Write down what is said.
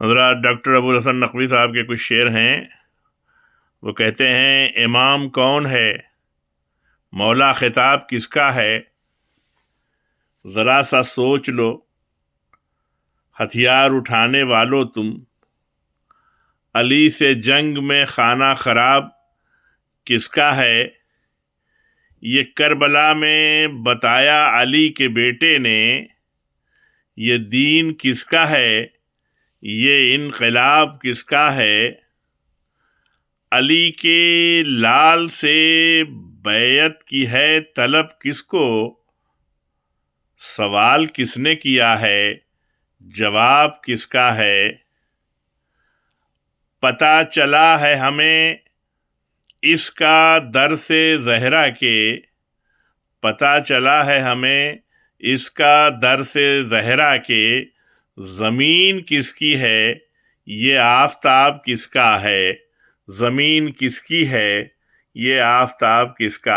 حضرات ڈاکٹر ابوالحسن نقوی صاحب کے کچھ شعر ہیں. وہ کہتے ہیں: امام کون ہے، مولا خطاب کس کا ہے، ذرا سا سوچ لو ہتھیار اٹھانے والو تم، علی سے جنگ میں خانہ خراب کس کا ہے، یہ کربلا میں بتایا علی کے بیٹے نے، یہ دین کس کا ہے، یہ انقلاب کس کا ہے، علی کے لال سے بیعت کی ہے طلب کس کو، سوال کس نے کیا ہے، جواب کس کا ہے، پتہ چلا ہے ہمیں اس کا درس زہرا کے، پتہ چلا ہے ہمیں اس کا درس زہرا کے، زمین کس کی ہے، یہ آفتاب کس کا ہے، زمین کس کی ہے، یہ آفتاب کس کا